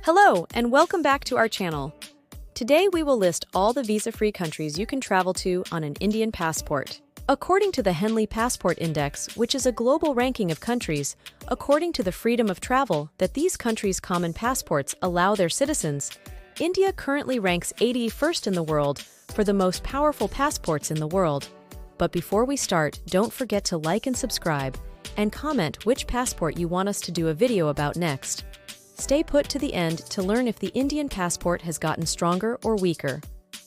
Hello, and welcome back to our channel. Today we will list all the visa-free countries you can travel to on an Indian passport. According to the Henley Passport Index, which is a global ranking of countries, according to the freedom of travel that these countries' common passports allow their citizens, India currently ranks 81st in the world for the most powerful passports in the world. But before we start, don't forget to like and subscribe, and comment which passport you want us to do a video about next. Stay put to the end to learn if the Indian passport has gotten stronger or weaker.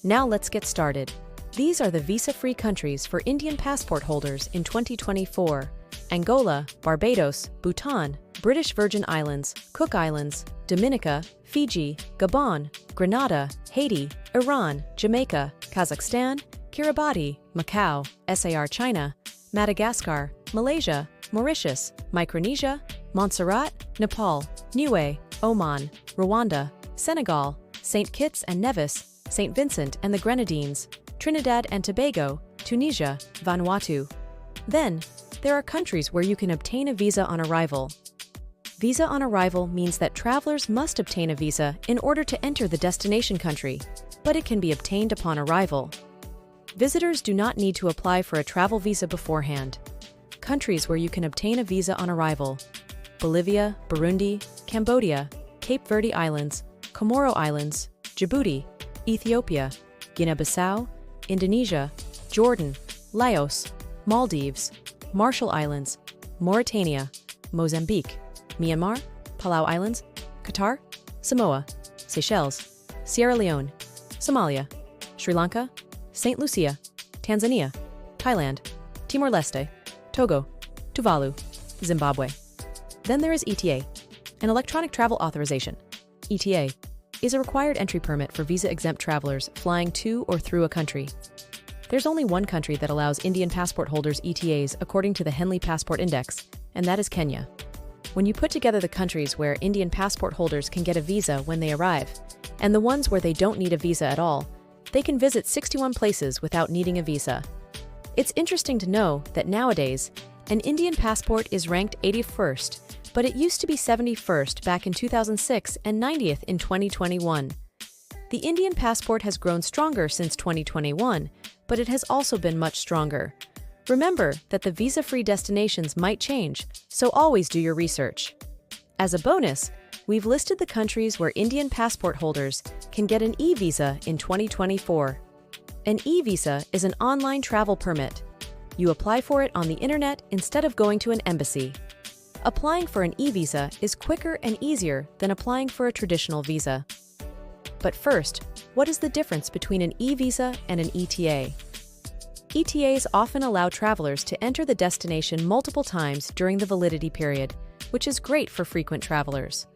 Now let's get started. These are the visa-free countries for Indian passport holders in 2024. Angola, Barbados, Bhutan, British Virgin Islands, Cook Islands, Dominica, Fiji, Gabon, Grenada, Haiti, Iran, Jamaica, Kazakhstan, Kiribati, Macau, SAR China, Madagascar, Malaysia, Mauritius, Micronesia, Montserrat, Nepal, Niue, Oman, Rwanda, Senegal, St. Kitts and Nevis, St. Vincent and the Grenadines, Trinidad and Tobago, Tunisia, Vanuatu. Then, there are countries where you can obtain a visa on arrival. Visa on arrival means that travelers must obtain a visa in order to enter the destination country, but it can be obtained upon arrival. Visitors do not need to apply for a travel visa beforehand. Countries where you can obtain a visa on arrival: Bolivia, Burundi, Cambodia, Cape Verde Islands, Comoro Islands, Djibouti, Ethiopia, Guinea-Bissau, Indonesia, Jordan, Laos, Maldives, Marshall Islands, Mauritania, Mozambique, Myanmar, Palau Islands, Qatar, Samoa, Seychelles, Sierra Leone, Somalia, Sri Lanka, St. Lucia, Tanzania, Thailand, Timor-Leste, Togo, Tuvalu, Zimbabwe. Then there is ETA, an electronic travel authorization. ETA is a required entry permit for visa-exempt travelers flying to or through a country. There's only one country that allows Indian passport holders ETAs according to the Henley Passport Index, and that is Kenya. When you put together the countries where Indian passport holders can get a visa when they arrive, and the ones where they don't need a visa at all, they can visit 61 places without needing a visa. It's interesting to know that nowadays, an Indian passport is ranked 81st, but it used to be 71st back in 2006 and 90th in 2021. The Indian passport has grown stronger since 2021, but it has also been much stronger. Remember that the visa-free destinations might change, so always do your research. As a bonus, we've listed the countries where Indian passport holders can get an e-visa in 2024. An e-visa is an online travel permit. You apply for it on the internet instead of going to an embassy. Applying for an e-visa is quicker and easier than applying for a traditional visa. But first, what is the difference between an e-visa and an ETA? ETAs often allow travelers to enter the destination multiple times during the validity period, which is great for frequent travelers.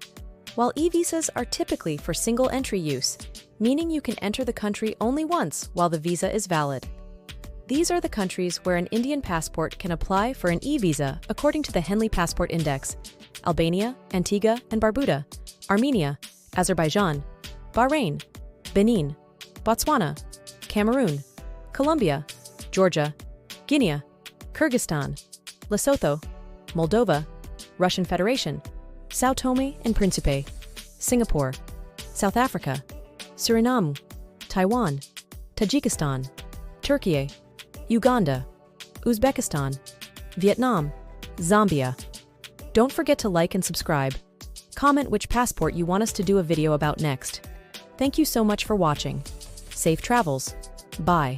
While e-visas are typically for single entry use, meaning you can enter the country only once while the visa is valid. These are the countries where an Indian passport can apply for an e-visa according to the Henley Passport Index: Albania, Antigua and Barbuda, Armenia, Azerbaijan, Bahrain, Benin, Botswana, Cameroon, Colombia, Georgia, Guinea, Kyrgyzstan, Lesotho, Moldova, Russian Federation, São Tomé and Príncipe, Singapore, South Africa, Suriname, Taiwan, Tajikistan, Turkey, Uganda, Uzbekistan, Vietnam, Zambia. Don't forget to like and subscribe. Comment which passport you want us to do a video about next. Thank you so much for watching. Safe travels. Bye.